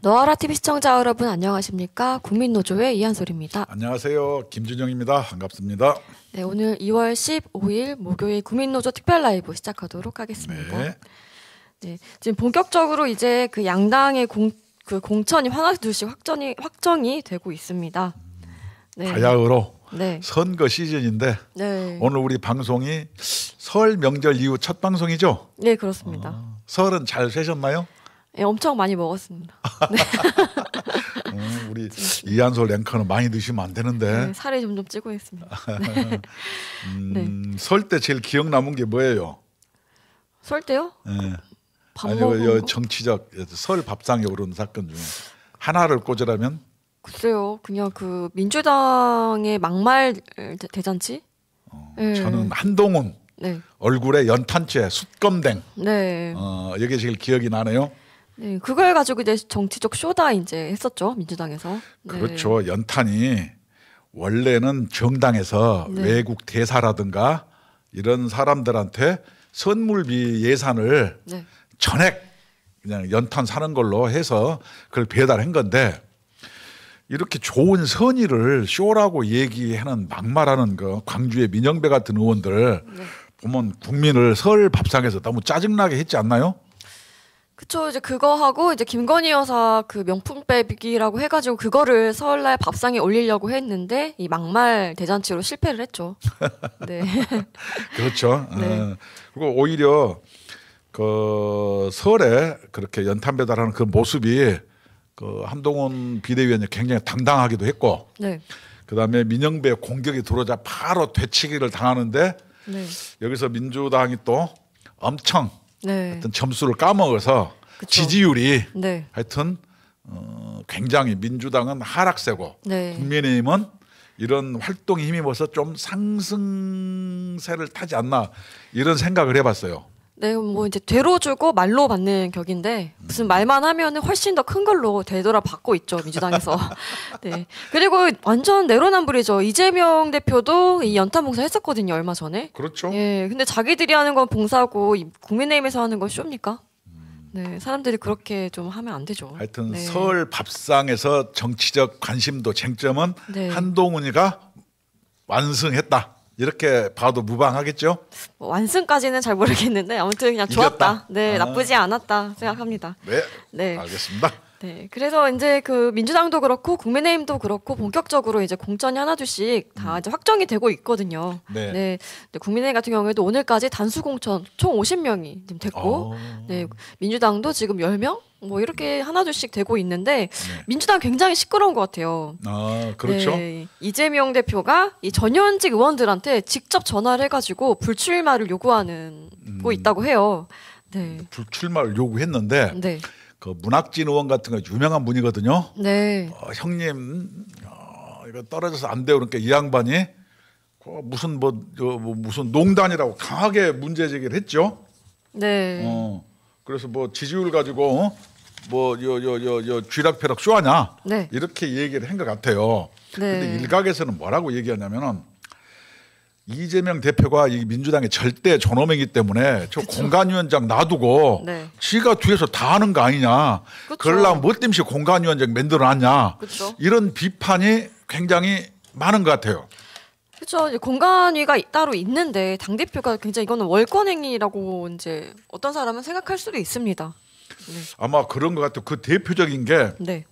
너와라 TV 시청자 여러분 안녕하십니까? 국민노조의 이한솔입니다. 안녕하세요. 김준영입니다. 반갑습니다. 네, 오늘 2월 15일 목요일 국민노조 특별 라이브 시작하도록 하겠습니다. 네. 네, 지금 본격적으로 이제 그 양당의 공천이 하나둘씩 확정이 되고 있습니다. 네. 바야흐로 네. 선거 시즌인데 네. 오늘 우리 방송이 설 명절 이후 첫 방송이죠? 네, 그렇습니다. 설은 잘 쇠셨나요? 네, 엄청 많이 먹었습니다. 네. 우리 이한솔 앵커는 많이 드시면 안 되는데. 네, 살이 점점 찌고 있습니다. 네. 네. 설 때 제일 기억 남은 게 뭐예요? 설 때요? 네. 밥 아니, 먹은 거? 정치적 설 밥상에 오른 사건 중에 하나를 꼽으라면? 글쎄요, 그냥 그 민주당의 막말 대잔치? 네. 저는 한동훈 네. 얼굴에 연탄재 숯검댕. 네. 이게 제일 기억이 나네요. 네, 그걸 가지고 이제 정치적 쇼다 이제 했었죠, 민주당에서. 네. 그렇죠. 연탄이 원래는 정당에서 네. 외국 대사라든가 이런 사람들한테 선물비 예산을 네. 전액 그냥 연탄 사는 걸로 해서 그걸 배달한 건데 이렇게 좋은 선의를 쇼라고 얘기하는 막말하는 거 광주의 민영배 같은 의원들 네. 보면 국민을 설 밥상에서 너무 짜증나게 했지 않나요? 그쵸, 이제 그거 하고 이제 김건희 여사 그 명품 빼기라고 해가지고 그거를 설날 밥상에 올리려고 했는데 이 막말 대잔치로 실패를 했죠. 네. 그렇죠. 네. 그리고 오히려 그 설에 그렇게 연탄 배달하는 그 모습이 그 한동훈 비대위원이 굉장히 당당하기도 했고, 네. 그다음에 민영배 공격이 들어오자 바로 되치기를 당하는데 네. 여기서 민주당이 또 엄청 네. 어떤 점수를 까먹어서 그쵸. 지지율이 네. 하여튼 굉장히 민주당은 하락세고 네. 국민의힘은 이런 활동에 힘입어서 좀 상승세를 타지 않나 이런 생각을 해봤어요. 네, 뭐 이제 되로 주고 말로 받는 격인데 무슨 말만 하면은 훨씬 더 큰 걸로 되돌아 받고 있죠, 민주당에서. 네. 그리고 완전 내로남불이죠. 이재명 대표도 이 연탄 봉사 했었거든요, 얼마 전에. 그렇죠. 예, 근데 자기들이 하는 건 봉사고 이 국민의힘에서 하는 건 쇼입니까? 네, 사람들이 그렇게 좀 하면 안 되죠. 하여튼 네. 설 밥상에서 정치적 관심도 쟁점은 네. 한동훈이가 완승했다. 이렇게 봐도 무방하겠죠? 뭐 완승까지는 잘 모르겠는데 아무튼 그냥 좋았다. 이겼다? 네, 아. 나쁘지 않았다 생각합니다. 네, 네. 알겠습니다. 네, 그래서 이제 그 민주당도 그렇고 국민의힘도 그렇고 본격적으로 이제 공천이 하나둘씩 다 이제 확정이 되고 있거든요. 네. 네, 근데 국민의힘 같은 경우에도 오늘까지 단수 공천 총 50명이 지금 됐고, 네, 민주당도 지금 10명 뭐 이렇게 하나둘씩 되고 있는데 네. 민주당 굉장히 시끄러운 것 같아요. 아, 그렇죠. 네, 이재명 대표가 이 전현직 의원들한테 직접 전화를 해가지고 불출마를 요구하는 거 있다고 해요. 네, 불출마를 요구했는데 네, 그 문학진 의원 같은 거 유명한 분이거든요. 네, 형님 이거 떨어져서 안 돼요. 그러니까 이 양반이 무슨 무슨 농단이라고 강하게 문제 제기를 했죠. 네. 그래서 뭐 지지율 가지고 쥐락펴락 쇼하냐 네. 이렇게 얘기를 한 것 같아요. 네. 근데 일각에서는 뭐라고 얘기하냐면은 이재명 대표가 이 민주당의 절대 존엄이기 때문에 저 그쵸. 공간위원장 놔두고 네. 지가 뒤에서 다 하는 거 아니냐. 그쵸. 그러려면 뭐 때문에 공간위원장 만들어놨냐. 그쵸. 이런 비판이 굉장히 많은 것 같아요. 그렇죠. 이제 공간위가 따로 있는데 당 대표가 굉장히 이거는 월권행위라고 이제 어떤 사람은 생각할 수도 있습니다. 아마 그런 것 같아요. 그 대표적인 게 네,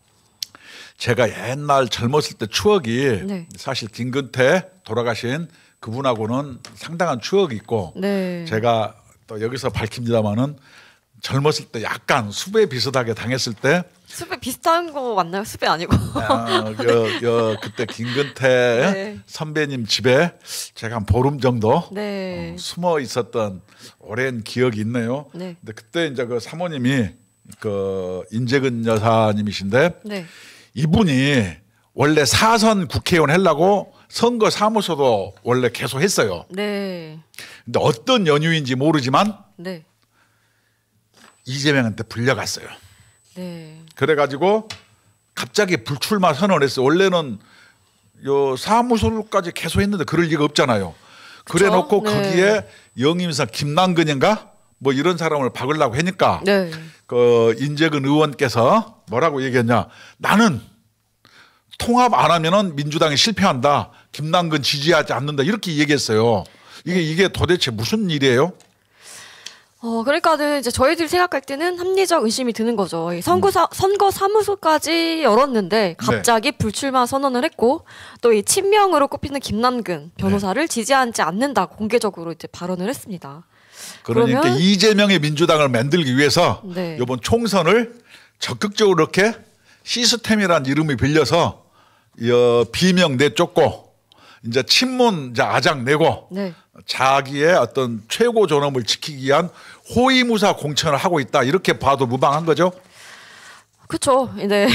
제가 옛날 젊었을 때 추억이 네. 사실 김근태 돌아가신 그분하고는 상당한 추억이 있고 네, 제가 또 여기서 밝힙니다마는 젊었을 때 약간 수배 비슷하게 당했을 때 수배 비슷한 거 맞나요? 수배 아니고. 그때 김근태 네. 선배님 집에 제가 한 보름 정도 네, 숨어 있었던 오랜 기억이 있네요. 네. 근데 그때 이제 그 사모님이 그 인재근 여사님이신데 네, 이분이 원래 사선 국회의원 하려고 선거 사무소도 원래 계속 했어요. 네, 근데 어떤 연유인지 모르지만 네, 이재명한테 불려갔어요. 네, 그래가지고 갑자기 불출마 선언을 했어요. 원래는 요 사무소까지 계속 했는데 그럴 리가 없잖아요. 그래 놓고 네. 거기에 영임사 김남근인가 뭐 이런 사람을 박으려고 하니까 네. 그 인재근 의원께서 뭐라고 얘기했냐. 나는 통합 안 하면은 민주당이 실패한다. 김남근 지지하지 않는다. 이렇게 얘기했어요. 이게 도대체 무슨 일이에요? 그러니까는 이제 저희들이 생각할 때는 합리적 의심이 드는 거죠. 이 선거 사무소까지 열었는데 갑자기 불출마 선언을 했고 또 이 친명으로 꼽히는 김남근 변호사를 지지하지 않는다 공개적으로 이제 발언을 했습니다. 그러니까 그러면 이재명의 민주당을 만들기 위해서 네. 이번 총선을 적극적으로 이렇게 시스템이라는 이름이 빌려서 비명 내쫓고 이제 친문 이제 아작 내고 네. 자기의 어떤 최고 존엄을 지키기 위한 호위무사 공천을 하고 있다 이렇게 봐도 무방한 거죠. 그렇죠. 네.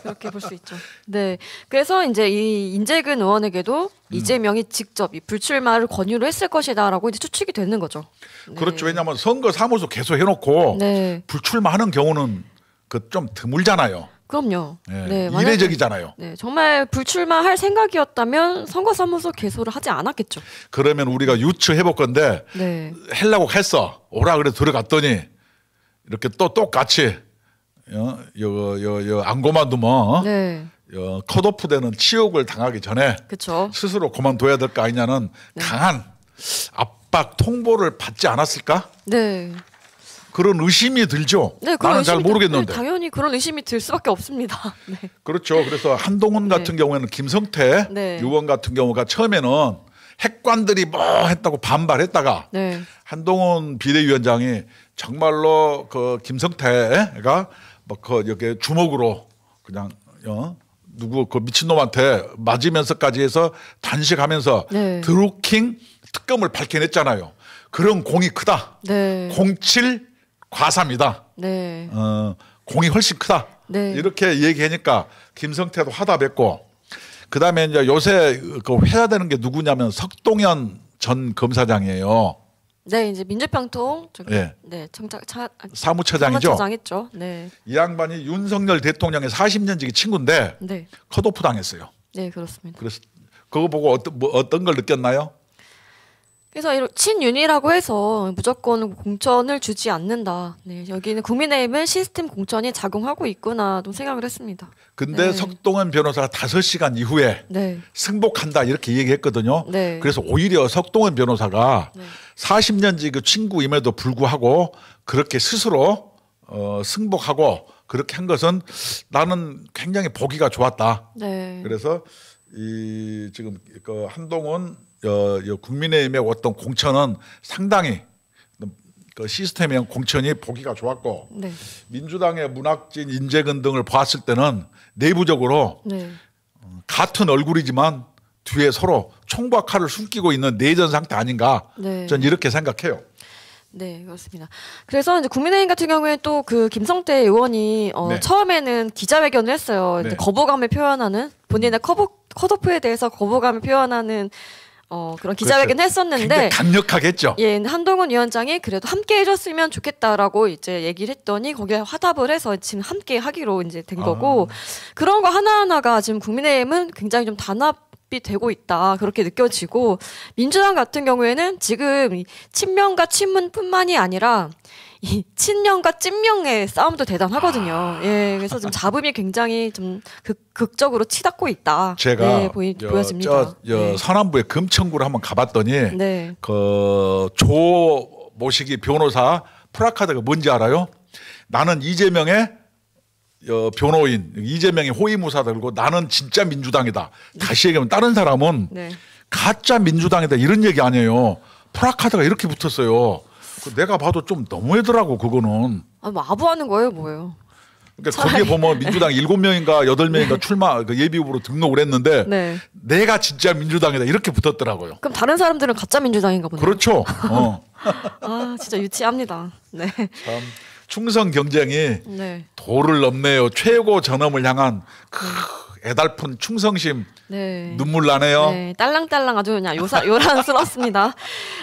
그렇게 볼 수 있죠. 네. 그래서 이제 이 인재근 의원에게도 이재명이 직접 이 불출마를 권유를 했을 것이다라고 이제 추측이 되는 거죠. 네. 그렇죠. 왜냐하면 선거 사무소 계속 해놓고 네. 불출마하는 경우는 그 좀 드물잖아요. 그럼요. 네. 네. 이례적이잖아요. 네. 정말 불출마할 생각이었다면 선거사무소 개소를 하지 않았겠죠. 그러면 우리가 유추해 볼 건데 네. 하려고 했어. 오라 그래 들어갔더니 이렇게 또 똑같이 안 그만두면 네. 컷오프 되는 치욕을 당하기 전에 그렇죠. 스스로 그만둬야 될 거 아니냐는 강한 압박 통보를 받지 않았을까? 네. 그런 의심이 들죠. 네, 그런 나는 잘 의심이 모르겠는데. 네, 당연히 그런 의심이 들 수밖에 없습니다. 네. 그렇죠. 그래서 한동훈 같은 경우에는 김성태 네. 의원 같은 경우가 처음에는 핵관들이 뭐 했다고 반발했다가 네. 한동훈 비대위원장이 정말로 그 김성태가 뭐 그 이렇게 주먹으로 그냥 누구 그 미친놈한테 맞으면서까지 해서 단식하면서 네. 드루킹 특검을 밝혀냈잖아요. 그런 공이 크다. 네. 07 과삼이다. 네. 공이 훨씬 크다. 네. 이렇게 얘기하니까 김성태도 화답했고 그다음에 이제 요새 그 회자되는 게 누구냐면 석동현 전 검사장이에요. 네, 이제 민주평통 예. 네, 사무처장이죠. 사무처장했죠. 네. 이 양반이 윤석열 대통령의 40년 지기 친구인데 네. 컷오프 당했어요. 네, 그렇습니다. 그래서 그거 보고 어떤 걸 느꼈나요? 그래서 친윤이라고 해서 무조건 공천을 주지 않는다. 네, 여기는 국민의힘은 시스템 공천이 작용하고 있구나 좀 생각을 했습니다. 근데 네. 석동현 변호사가 5시간 이후에 네. 승복한다 이렇게 얘기했거든요. 네. 그래서 오히려 석동현 변호사가 네. 40년지 그 친구임에도 불구하고 그렇게 스스로 승복하고 그렇게 한 것은 나는 굉장히 보기가 좋았다. 네. 그래서 이 지금 그 한동훈 국민의힘의 어떤 공천은 상당히 그 시스템의 공천이 보기가 좋았고 네. 민주당의 문학진 인재근 등을 봤을 때는 내부적으로 네. 같은 얼굴이지만 뒤에 서로 총과 칼을 숨기고 있는 내전 상태 아닌가 네. 전 이렇게 생각해요. 네, 그렇습니다. 그래서 이제 국민의힘 같은 경우에 또 그 김성태 의원이 네. 처음에는 기자회견을 했어요. 네. 이제 거부감을 표현하는 본인의 컷오프에 대해서 거부감을 표현하는 그런 기자회견을 했었는데 굉장히 강력하게 했죠. 예, 한동훈 위원장이 그래도 함께 해줬으면 좋겠다라고 이제 얘기를 했더니 거기에 화답을 해서 지금 함께 하기로 이제 된 거고 그런 거 하나하나가 지금 국민의힘은 굉장히 좀 단합이 되고 있다 그렇게 느껴지고 민주당 같은 경우에는 지금 이 친명과 친문뿐만이 아니라 이 친명과 찐명의 싸움도 대단하거든요. 예, 그래서 좀 잡음이 굉장히 좀 극적으로 치닫고 있다. 제가 네, 보여집니다. 네. 서남부의 금천구를 한번 가봤더니 네. 그 조 모시기 변호사 프라카드가 뭔지 알아요? 나는 이재명의 변호인, 이재명의 호위무사 들고 나는 진짜 민주당이다. 다시 얘기하면 다른 사람은 네. 가짜 민주당이다 이런 얘기 아니에요. 프라카드가 이렇게 붙었어요. 내가 봐도 좀 너무하더라고 그거는. 뭐 아부하는 거예요, 뭐예요? 그러니까 거기에 보면 민주당 7명인가 8명인가 출마 그 예비 후보로 등록을 했는데 네. 내가 진짜 민주당이다 이렇게 붙었더라고요. 그럼 다른 사람들은 가짜 민주당인가 보네요. 그렇죠. 아, 진짜 유치합니다. 네. 참 충성 경쟁이 네. 도를 넘네요. 최고 전엄을 향한 애달픈 충성심. 네. 눈물 나네요. 네, 딸랑딸랑 아주 그냥 요란스럽습니다.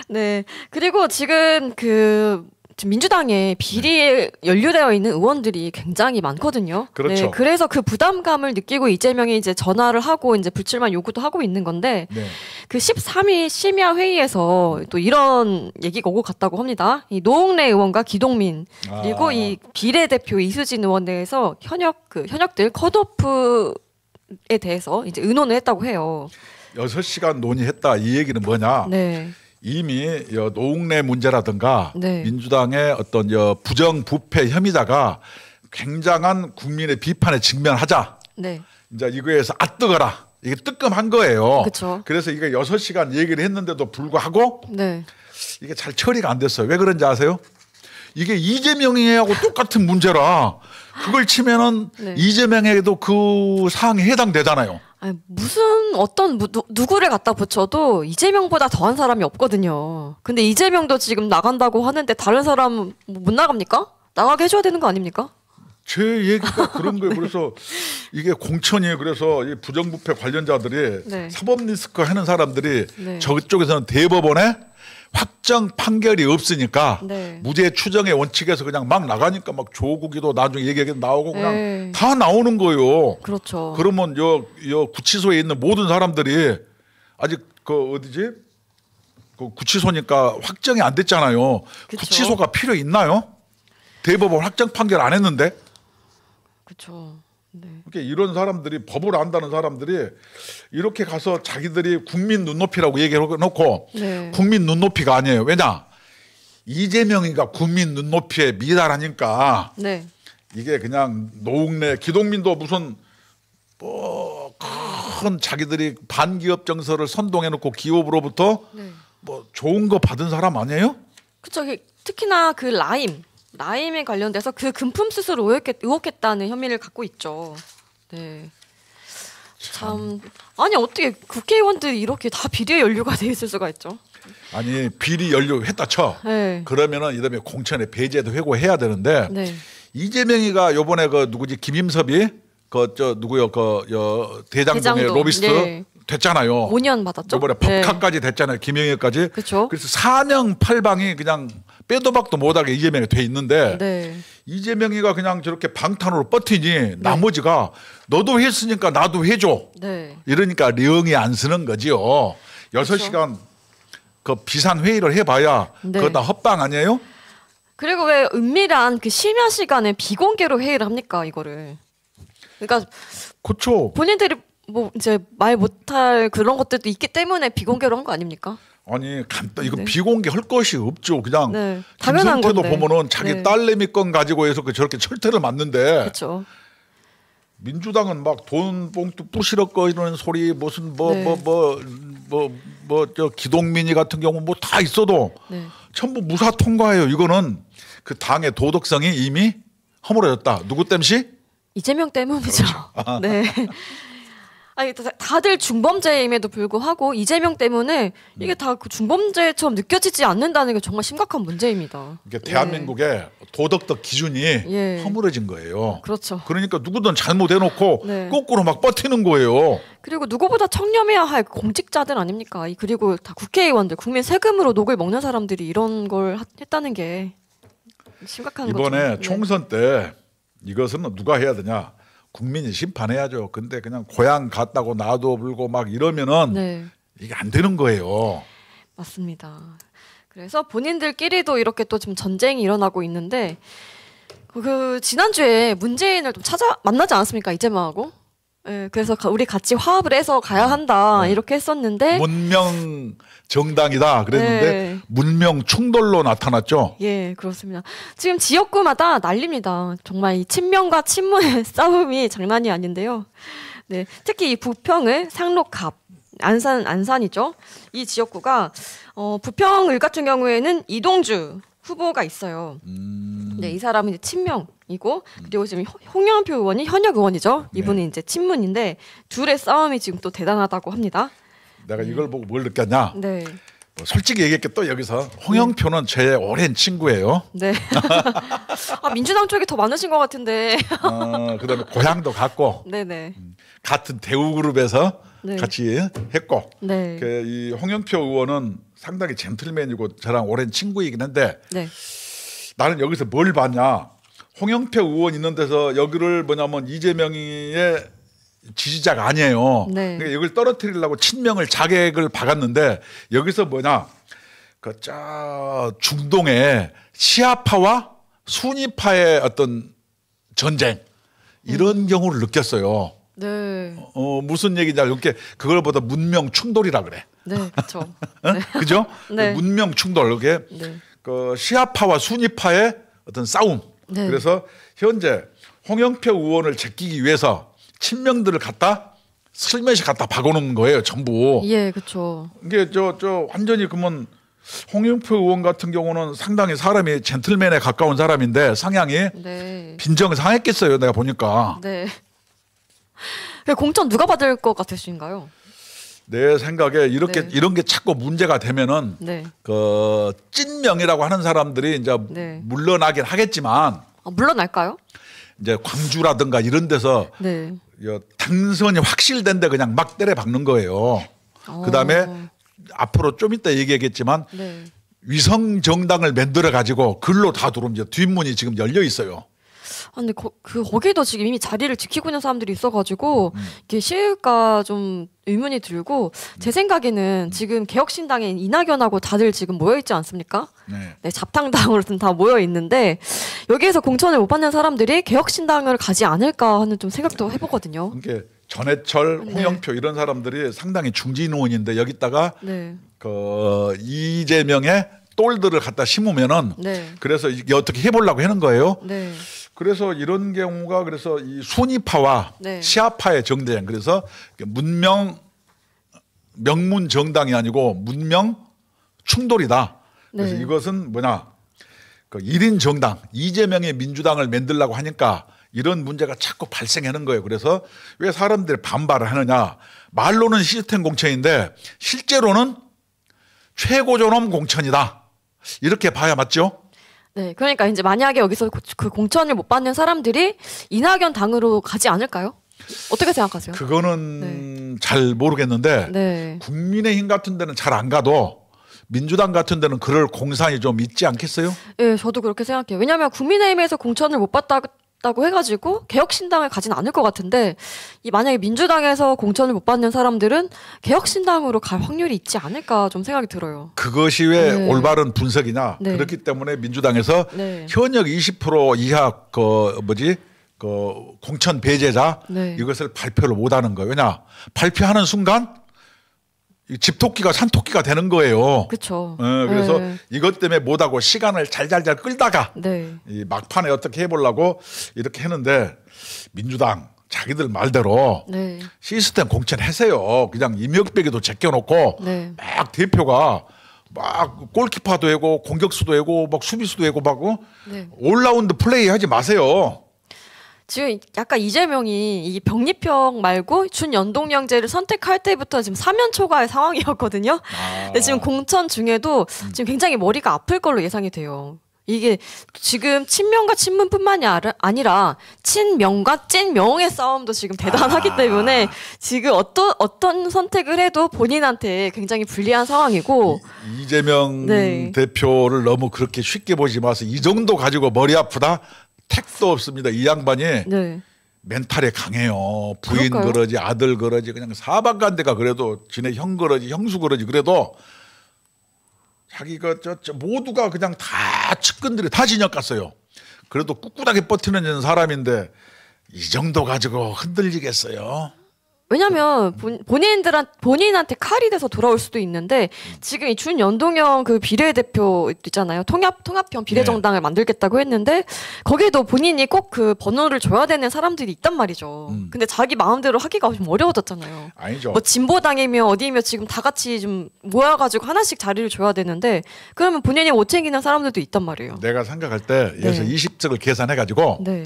네. 그리고 지금 그 지금 민주당에 비리에 연루되어 있는 의원들이 굉장히 많거든요. 그렇죠. 네, 그래서 그 부담감을 느끼고 이재명이 이제 전화를 하고 이제 불출마 요구도 하고 있는 건데 네. 그 13일 심야 회의에서 또 이런 얘기가 오고 갔다고 합니다. 이 노웅래 의원과 기동민 그리고 이 비례대표 이수진 의원 내에서 현역들 컷오프에 대해서 이제 의논을 했다고 해요. 6시간 논의했다 이 얘기는 뭐냐? 네. 이미 노웅래 문제라든가 네. 민주당의 어떤 부정 부패 혐의자가 굉장한 국민의 비판에 직면하자. 네. 이제 이거에서 뜨거라. 이게 뜨끔한 거예요. 그쵸. 그래서 이게 6시간 얘기를 했는데도 불구하고 네. 이게 잘 처리가 안 됐어요. 왜 그런지 아세요? 이게 이재명이하고 똑같은 문제라 그걸 치면은 네. 이재명에게도 그 사항에 해당되잖아요. 아니, 누구를 갖다 붙여도 이재명보다 더한 사람이 없거든요. 근데 이재명도 지금 나간다고 하는데 다른 사람 못 나갑니까? 나가게 해줘야 되는 거 아닙니까? 제 얘기가 그런 거예요. 그래서 이게 공천이 그래서 이 부정부패 관련자들이 네. 사법 리스크 하는 사람들이 네. 저쪽에서는 대법원에 확정 판결이 없으니까 네. 무죄 추정의 원칙에서 그냥 막 나가니까 막 조국이도 나중에 얘기가 나오고 그냥 네. 다 나오는 거예요. 그렇죠. 그러면 요 구치소에 있는 모든 사람들이 아직 그 어디지? 그 구치소니까 확정이 안 됐잖아요. 그쵸. 구치소가 필요 있나요? 대법원 확정 판결 안 했는데? 그렇죠. 네. 그러니까 이런 사람들이 법을 안다는 사람들이 이렇게 가서 자기들이 국민 눈높이라고 얘기해 놓고 네. 국민 눈높이가 아니에요. 왜냐? 이재명이가 국민 눈높이에 미달하니까 네. 이게 그냥 노웅래 기동민도 무슨 큰 자기들이 반기업 정서를 선동해 놓고 기업으로부터 네. 뭐 좋은 거 받은 사람 아니에요? 그쵸. 특히나 그 라임에 관련돼서 그 금품 수수를 의혹했다는 혐의를 갖고 있죠. 네. 참 아니 어떻게 국회의원들이 이렇게 다 비리에 연루가 돼 있을 수가 있죠? 아니 비리 연루했다 쳐. 네. 그러면은 이다음에 공천에 배제도 회고해야 되는데 네. 이재명이가 요번에 그 누구지 김임섭이 대장동의 대장동. 로비스트 네. 됐잖아요. 5년 받았죠? 요번에 법카까지 됐잖아요. 김영희까지. 그렇죠. 그래서 사명팔방이 그냥 빼도 박도 못하게 이재명이 돼 있는데 네. 이재명이가 그냥 저렇게 방탄으로 버티니 나머지가 너도 했으니까 나도 해줘. 네. 이러니까 리응이 안 쓰는 거지요. 6시간 그 비상회의를 해봐야 네. 그거 다 헛방 아니에요? 그리고 왜 은밀한 그 심야 시간에 비공개로 회의를 합니까 이거를? 그러니까 그렇죠. 본인들이 뭐 이제 말 못할 그런 것들도 있기 때문에 비공개로 한 거 아닙니까? 아니 간단 이거 네. 비공개 할 것이 없죠. 그냥 네. 당연한 김성태도 건데. 보면은 자기 네. 딸내미 건 가지고 해서 저렇게 철퇴를 맞는데 그렇죠. 민주당은 막 돈 봉투 부시럭거리는 소리 무슨 네. 저 기동민이 같은 경우 뭐 다 있어도 네. 전부 무사 통과해요. 이거는 그 당의 도덕성이 이미 허물어졌다. 누구 땜시? 이재명 때문이죠. 네. 아니 다들 중범죄임에도 불구하고 이재명 때문에 이게 다 그 중범죄처럼 느껴지지 않는다는 게 정말 심각한 문제입니다. 이게 대한민국의 도덕적 기준이 예. 허물어진 거예요. 그렇죠. 그러니까 누구든 잘못해놓고 네. 거꾸로 막 버티는 거예요. 그리고 누구보다 청렴해야 할 공직자들 아닙니까? 그리고 다 국회의원들, 국민 세금으로 녹을 먹는 사람들이 이런 걸 했다는 게 심각한 이번에 거죠. 총선 때 이것은 누가 해야 되냐? 국민이 심판해야죠. 근데 그냥 고향 갔다고 놔도 불고 막 이러면은 네, 이게 안 되는 거예요. 맞습니다. 그래서 본인들끼리도 이렇게 또 지금 전쟁이 일어나고 있는데 그 지난주에 문재인을 좀 만나지 않았습니까? 이재명하고. 네, 그래서 우리 같이 화합을 해서 가야 한다 이렇게 했었는데 문명 정당이다 그랬는데 네. 문명 충돌로 나타났죠. 예, 그렇습니다. 지금 지역구마다 난립니다. 정말 이 친명과 친문의 싸움이 장난이 아닌데요. 네, 특히 이 부평을 상록갑 안산이죠. 이 지역구가 부평을 같은 경우에는 이동주 후보가 있어요. 네, 이 사람은 이제 친명이고 그리고 지금 홍영표 의원이 현역 의원이죠. 이분은 이제 친문인데 둘의 싸움이 지금 또 대단하다고 합니다. 내가 이걸 보고 뭘 느꼈냐? 네. 뭐 솔직히 얘기할게 또 여기서 홍영표는 제 오랜 친구예요. 네. 민주당 쪽이 더 많으신 것 같은데. 그다음에 고향도 같고 네네. 같은 대우그룹에서 네. 같이 했고 네. 이 홍영표 의원은 상당히 젠틀맨이고 저랑 오랜 친구이긴 한데 네. 나는 여기서 뭘 봤냐? 홍영표 의원 있는 데서 여기를 뭐냐면 이재명의 지지자가 아니에요. 네. 그러니까 이걸 떨어뜨리려고 친명을 자객을 박았는데 여기서 뭐냐? 그 중동의 시아파와 순위파의 어떤 전쟁 이런 경우를 느꼈어요. 네. 무슨 얘기냐? 이렇게 그걸 보다 문명 충돌이라 그래. 네, 그렇죠. 네. 그죠? 네. 문명 충돌 이게 네. 그 시아파와 순위파의 어떤 싸움. 네. 그래서 현재 홍영표 의원을 제끼기 위해서 친명들을 갖다 슬며시 갖다 박아놓은 거예요, 전부. 예, 그렇죠. 이게 저 완전히 그러면 홍영표 의원 같은 경우는 상당히 사람이 젠틀맨에 가까운 사람인데 성향이 네. 빈정상했겠어요, 내가 보니까. 네. 공천 누가 받을 것 같으신가요? 내 생각에 네. 이런 게 자꾸 문제가 되면은 네. 그 찐명이라고 하는 사람들이 이제 네. 물러나긴 하겠지만 물러날까요? 이제 광주라든가 이런 데서 네. 당선이 확실된 데 그냥 막 때려 박는 거예요. 그다음에 앞으로 좀 이따 얘기하겠지만 네. 위성 정당을 만들어 가지고 글로 다 들어오면 이제 뒷문이 지금 열려 있어요. 근데 거기도 지금 이미 자리를 지키고 있는 사람들이 있어가지고 이게 쉬울까 좀 의문이 들고 제 생각에는 지금 개혁신당에 이낙연하고 다들 지금 모여 있지 않습니까? 네. 네, 잡탕당으로든 다 모여 있는데 여기에서 공천을 못 받는 사람들이 개혁신당을 가지 않을까 하는 좀 생각도 해보거든요. 그러니까 전해철, 네. 홍영표 이런 사람들이 상당히 중진 의원인데 여기다가 네. 그 이재명의 똘들을 갖다 심으면은 네. 그래서 이게 어떻게 해보려고 하는 거예요. 네. 그래서 이런 경우가 그래서 이 순위파와 네. 시아파의 정쟁 그래서 명문 정당이 아니고 문명 충돌이다. 그래서 네. 이것은 뭐냐 그 1인 정당 이재명의 민주당을 만들려고 하니까 이런 문제가 자꾸 발생하는 거예요. 그래서 왜 사람들이 반발을 하느냐 말로는 시스템 공천인데 실제로는 최고존엄 공천이다. 이렇게 봐야 맞죠? 네, 그러니까 이제 만약에 여기서 그 공천을 못 받는 사람들이 이낙연 당으로 가지 않을까요? 어떻게 생각하세요? 그거는 잘 모르겠는데 네. 국민의힘 같은 데는 잘 안 가도 민주당 같은 데는 그럴 공산이 좀 있지 않겠어요? 네, 저도 그렇게 생각해요. 왜냐하면 국민의힘에서 공천을 못 받다고 해가지고 개혁신당을 가진 않을 것 같은데 만약에 민주당에서 공천을 못 받는 사람들은 개혁신당으로 갈 확률이 있지 않을까 좀 생각이 들어요. 그것이 왜 네. 올바른 분석이냐? 네. 그렇기 때문에 민주당에서 네. 현역 20% 이하 공천 배제자 네. 이것을 발표를 못하는 거예요. 왜냐? 발표하는 순간 이 집토끼가 산토끼가 되는 거예요. 그렇죠. 그래서 네. 이것 때문에 못하고 시간을 잘잘잘 끌다가 네. 이 막판에 어떻게 해보려고 이렇게 했는데 민주당 자기들 말대로 네. 시스템 공천하세요. 그냥 임혁백이도 제껴놓고 네. 막 대표가 막 골키퍼도 하고 공격수도 하고 막 수비수도 하고 막 네. 올라운드 플레이 하지 마세요. 지금 약간 이재명이 이 병립형 말고 준연동형제를 선택할 때부터 지금 사면 초과의 상황이었거든요. 근데 지금 공천 중에도 지금 굉장히 머리가 아플 걸로 예상이 돼요. 이게 지금 친명과 친문뿐만이 아니라 친명과 찐명의 싸움도 지금 대단하기 때문에 지금 어떤 선택을 해도 본인한테 굉장히 불리한 상황이고 이재명 네. 대표를 너무 그렇게 쉽게 보지 마세요. 이 정도 가지고 머리 아프다? 택도 없습니다. 이 양반이 네. 멘탈이 강해요. 부인 그럴까요? 그러지 아들 그러지 그냥 사박간대가 그래도 지네 형 그러지 형수 그러지 그래도 자기가 모두가 그냥 다 측근들이 다 진영 갔어요. 그래도 꿋꿋하게 버티는 사람인데 이 정도 가지고 흔들리겠어요. 왜냐면 본인한테 칼이 돼서 돌아올 수도 있는데 지금 이 준연동형 그 비례대표 있잖아요. 통합형 비례정당을 만들겠다고 했는데 거기에도 본인이 꼭 그 번호를 줘야 되는 사람들이 있단 말이죠. 근데 자기 마음대로 하기가 좀 어려워졌잖아요. 아니죠. 뭐 진보당이며 어디며 지금 다 같이 좀 모여가지고 하나씩 자리를 줘야 되는데 그러면 본인이 못 챙기는 사람들도 있단 말이에요. 내가 생각할 때 여기서 네. 20석을 계산해가지고 네.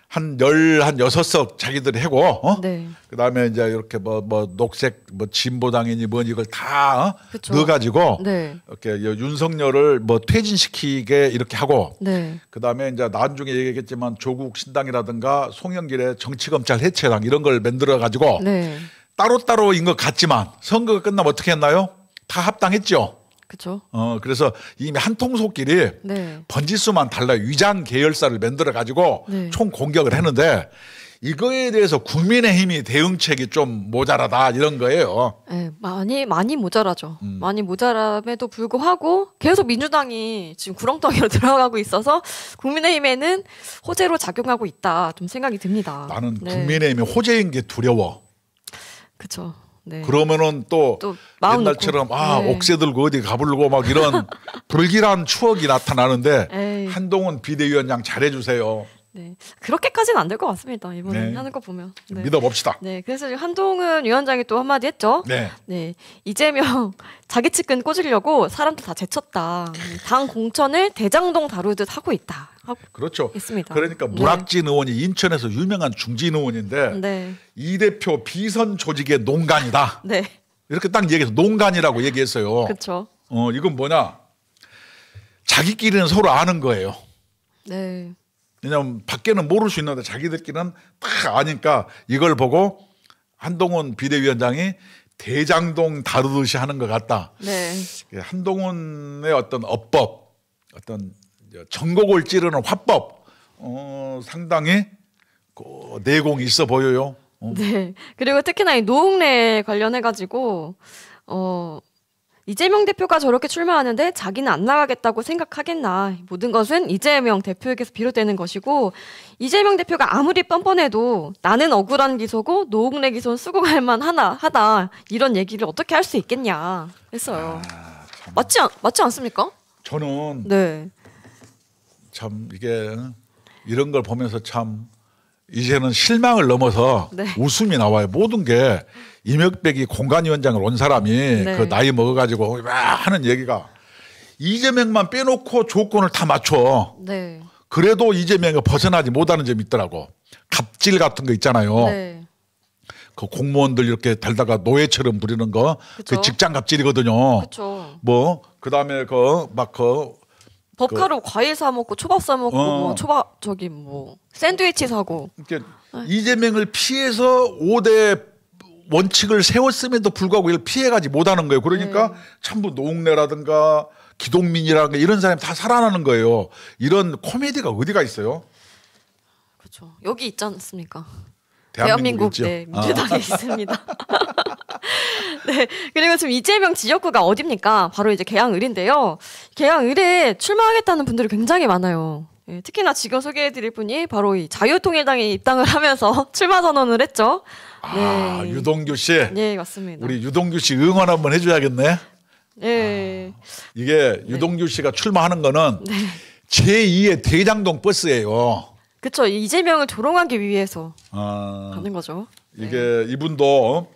한 16석 자기들이 하고 네. 그다음에 이제 이렇게 뭐 녹색 뭐 진보당이니 뭐니 이걸 다 그쵸. 넣어가지고 네. 이렇게 윤석열을 뭐 퇴진시키게 이렇게 하고 네. 그다음에 이제 나중에 얘기했겠지만 조국 신당이라든가 송영길의 정치검찰 해체당 이런 걸 만들어 가지고 네. 따로따로인 것 같지만 선거가 끝나면 어떻게 했나요? 다 합당했죠. 그렇죠. 그래서 이미 한통속끼리 네. 번지수만 달라 위장 계열사를 만들어 가지고 네. 총 공격을 했는데 이거에 대해서 국민의힘이 대응책이 좀 모자라다 이런 거예요. 네, 많이 모자라죠. 많이 모자람에도 불구하고 계속 민주당이 지금 구렁텅이로 들어가고 있어서 국민의힘에는 호재로 작용하고 있다 좀 생각이 듭니다. 나는 네. 국민의힘이 호재인 게 두려워. 그렇죠. 네. 그러면은 또 마음 옛날처럼 놓고. 네. 옥새 들고 어디 가불고 막 이런 불길한 추억이 나타나는데 에이. 한동훈 비대위원장 잘해주세요. 네. 그렇게까지는 안 될 것 같습니다. 이번에 네. 하는 거 보면. 네. 믿어봅시다. 네. 그래서 지금 한동훈 위원장이 또 한마디 했죠. 네. 네. 이재명 자기 측근 꽂으려고 사람들 다 제쳤다. 당 공천을 대장동 다루듯 하고 있다. 하고 그렇죠. 있습니다. 그러니까 네. 문학진 의원이 인천에서 유명한 중진 의원인데 네. 이 대표 비선 조직의 농간이다. 네. 이렇게 딱 얘기해서 농간이라고 얘기했어요. 그렇죠. 이건 뭐냐? 자기끼리는 서로 아는 거예요. 네. 왜냐하면 밖에는 모를 수 있는데 자기들끼리는 딱 아니까 이걸 보고 한동훈 비대위원장이 대장동 다루듯이 하는 것 같다. 네. 한동훈의 어떤 어법, 어떤 전곡을 찌르는 화법, 상당히 그 내공이 있어 보여요. 네. 그리고 특히나 이 노웅래 관련해 가지고 이재명 대표가 저렇게 출마하는데 자기는 안 나가겠다고 생각하겠나. 모든 것은 이재명 대표에게서 비롯되는 것이고 이재명 대표가 아무리 뻔뻔해도 나는 억울한 기소고 노웅래 기소는 수긍할 만하다. 이런 얘기를 어떻게 할 수 있겠냐 했어요. 맞지 않습니까? 저는 네. 참 이게 이런 걸 보면서 참 이제는 실망을 넘어서 네. 웃음이 나와요. 모든 게 이명박이 공관위원장을 온 사람이 네. 그 나이 먹어가지고 막 하는 얘기가 이재명만 빼놓고 조건을 다 맞춰. 네. 그래도 이재명이 벗어나지 못하는 점이 있더라고. 갑질 같은 거 있잖아요. 네. 그 공무원들 이렇게 달다가 노예처럼 부리는 거, 그쵸. 그 직장 갑질이거든요. 그렇죠. 뭐 그다음에 법카로 과일 사 먹고 초밥 사 먹고 뭐 초밥 샌드위치 사고. 이렇게 이재명을 피해서 5대 원칙을 세웠음에도 불구하고 이걸 피해가지 못하는 거예요. 그러니까 전부 노웅래라든가 기동민이라든가 이런 사람이 다 살아나는 거예요. 이런 코미디가 어디가 있어요? 그렇죠. 여기 있지 않습니까? 대한민국 대한민국 네, 민주당에 있습니다. 네, 그리고 지금 이재명 지역구가 어딥니까? 바로 이제 계양을인데요. 계양을에 출마하겠다는 분들이 굉장히 많아요. 예, 특히나 지금 소개해드릴 분이 바로 이 자유통일당에 입당을 하면서 출마 선언을 했죠. 아, 네. 유동규 씨. 네, 맞습니다. 우리 유동규 씨 응원 한번 해줘야겠네. 네. 이게 유동규 씨가 출마하는 거는 제2의 대장동 버스예요. 그렇죠. 이재명을 조롱하기 위해서 아, 가는 거죠. 이게 이분도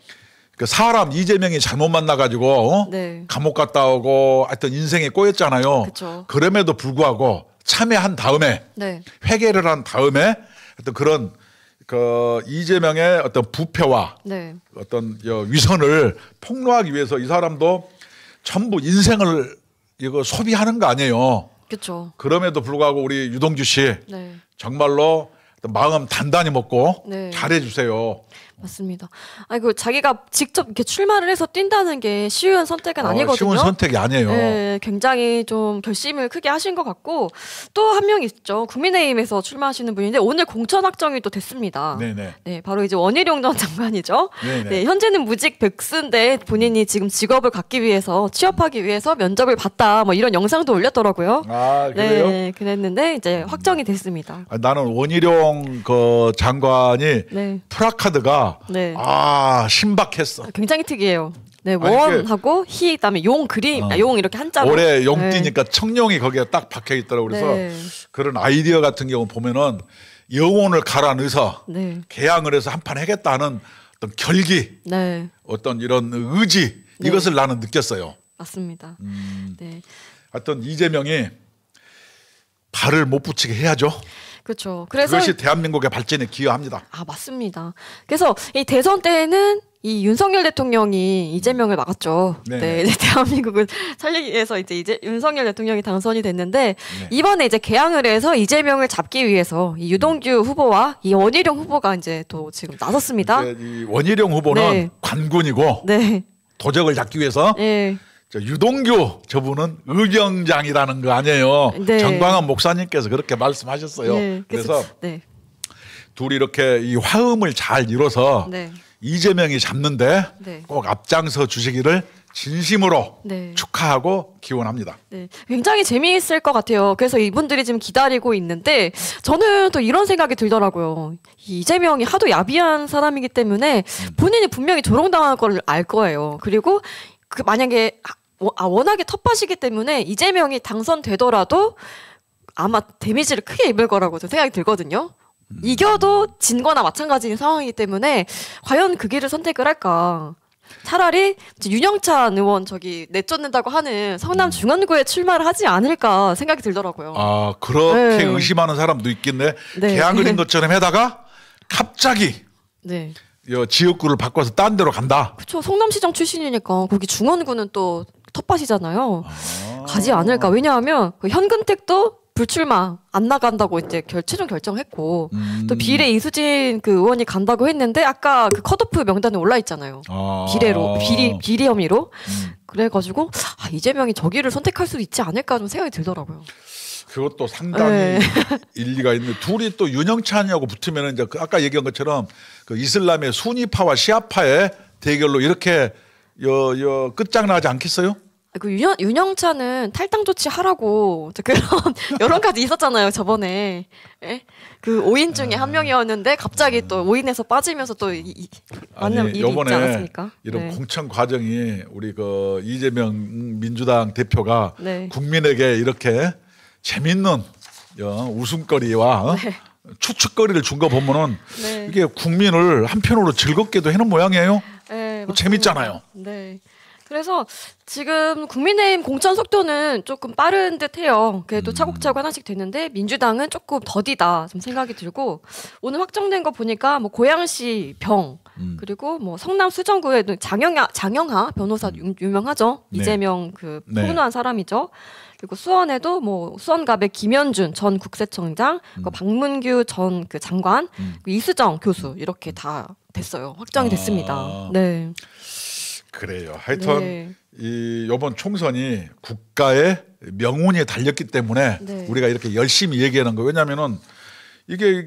그 사람 이재명이 잘못 만나가지고 네. 감옥 갔다 오고 하여튼 인생에 꼬였잖아요. 그쵸. 그럼에도 불구하고 참여한 다음에 네. 회개를 한 다음에 하여튼 그런 그 이재명의 어떤 부패와 네. 어떤 위선을 폭로하기 위해서 이 사람도 전부 인생을 이거 소비하는 거 아니에요. 그렇죠. 그럼에도 불구하고 우리 유동규 씨 네. 정말로 마음 단단히 먹고 네. 잘해주세요. 맞습니다. 아이고 자기가 직접 이렇게 출마를 해서 뛴다는 게 쉬운 선택은 아니거든요. 쉬운 선택이 아니에요. 네, 굉장히 좀 결심을 크게 하신 것 같고 또 한 명 있죠. 국민의힘에서 출마하시는 분인데 오늘 공천 확정이 또 됐습니다. 네네. 네, 바로 이제 원희룡 전 장관이죠. 네네. 네, 현재는 무직 백수인데 본인이 지금 직업을 갖기 위해서 취업하기 위해서 면접을 봤다. 뭐 이런 영상도 올렸더라고요. 아 그래요? 네, 그랬는데 이제 확정이 됐습니다. 나는 원희룡 그 장관이 네, 프라카드가 네. 신박했어. 굉장히 특이해요. 네, 아니, 원하고 희 그다음에 용 그림, 용 이렇게 한자로. 올해 네. 용띠니까 청룡이 거기에 딱 박혀 있더라고. 그래서 네. 그런 아이디어 같은 경우 보면은 영혼을 갈아 넣어서 네, 개항을 해서 한 판 하겠다는 어떤 결기, 네, 어떤 이런 의지 네. 이것을 나는 느꼈어요. 맞습니다. 네, 하여튼 이재명이 발을 못 붙이게 해야죠. 그렇죠. 그래서 그것이 대한민국의 발전에 기여합니다. 맞습니다. 그래서 이 대선 때에는 이 윤석열 대통령이 이재명을 막았죠. 네. 네, 이제 대한민국을 살리기 위해서 이제 윤석열 대통령이 당선이 됐는데 네. 이번에 이제 개항을 해서 이재명을 잡기 위해서 이 유동규 후보와 이 원희룡 후보가 이제 또 지금 나섰습니다. 이 원희룡 후보는 네. 관군이고 네, 도적을 잡기 위해서 네, 저 유동규 저분은 의경장이라는 거 아니에요. 네. 정광훈 목사님께서 그렇게 말씀하셨어요. 네. 그래서 네. 둘이 이렇게 이 화음을 잘 이뤄서 네. 이재명이 잡는데 네. 꼭 앞장서 주시기를 진심으로 네. 축하하고 기원합니다. 네, 굉장히 재미있을 것 같아요. 그래서 이분들이 지금 기다리고 있는데 저는 또 이런 생각이 들더라고요. 이 이재명이 하도 야비한 사람이기 때문에 본인이 분명히 조롱당할 걸 알 거예요. 그리고 그 만약에 워낙에 텃밭이기 때문에 이재명이 당선되더라도 아마 데미지를 크게 입을 거라고 저는 생각이 들거든요. 이겨도 진 거나 마찬가지인 상황이기 때문에 과연 그 길을 선택을 할까. 차라리 윤영찬 의원 저기 내쫓는다고 하는 성남 중원구에 출마를 하지 않을까 생각이 들더라고요. 아 그렇게 네. 의심하는 사람도 있겠네. 네. 개항 그린 것처럼 해다가 갑자기 네. 지역구를 바꿔서 딴 데로 간다. 그렇죠. 성남시장 출신이니까 거기 중원구는 또 텃밭이잖아요. 가지 않을까. 왜냐하면 그 현근택도 불출마 안 나간다고 이제 최종 결정했고 또 비례 이수진 그 의원이 간다고 했는데 아까 그 컷오프 명단에 올라 있잖아요. 비례로 비리 혐의로 그래가지고 이재명이 저기를 선택할 수도 있지 않을까 좀 생각이 들더라고요. 그것도 상당히 네. 일리가 있는. 둘이 또 윤영찬이하고 붙으면 이제 그 아까 얘기한 것처럼 그 이슬람의 수니파와 시아파의 대결로 이렇게 끝장나지 않겠어요? 그 윤영찬은 탈당 조치 하라고 그런 여론까지 있었잖아요 저번에. 예? 그 5인 중에 한 명이었는데 갑자기 또 5인에서 빠지면서 또 맞는 일이 있지 않았습니까? 이런 네. 공천 과정이 우리 그 이재명 민주당 대표가 네. 국민에게 이렇게 재밌는 웃음거리와 네. 추측거리를 준 거 보면은 네. 이게 국민을 한편으로 즐겁게도 해놓은 모양이에요. 네, 맞습니다. 재밌잖아요. 네. 그래서 지금 국민의힘 공천 속도는 조금 빠른 듯해요. 그래도 차곡차곡 하나씩 되는데 민주당은 조금 더디다 좀 생각이 들고 오늘 확정된 거 보니까 뭐 고양시 병 그리고 뭐 성남 수정구에 장영하 변호사 유명하죠. 네. 이재명 그 네. 폭로한 사람이죠. 그리고 수원에도 뭐 수원갑의 김현준 전 국세청장, 그 박문규 전 그 장관, 이수정 교수 이렇게 다 됐어요. 확정이 됐습니다. 네. 그래요. 하여튼 네. 이번 총선이 국가의 명운이 달렸기 때문에 네. 우리가 이렇게 열심히 얘기하는 거예요. 왜냐하면은 이게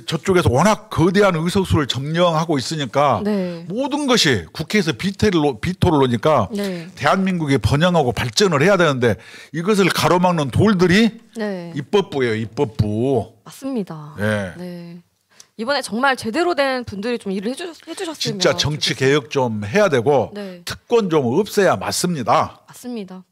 저쪽에서 워낙 거대한 의석수를 점령하고 있으니까 네. 모든 것이 국회에서 비토를 놓으니까 네. 대한민국이 번영하고 발전을 해야 되는데 이것을 가로막는 돌들이 네. 입법부예요. 입법부. 맞습니다. 네. 네. 이번에 정말 제대로 된 분들이 좀 일을 해주셨으면 진짜 정치 개혁 좀 해야 되고 네. 특권 좀 없애야 맞습니다. 맞습니다.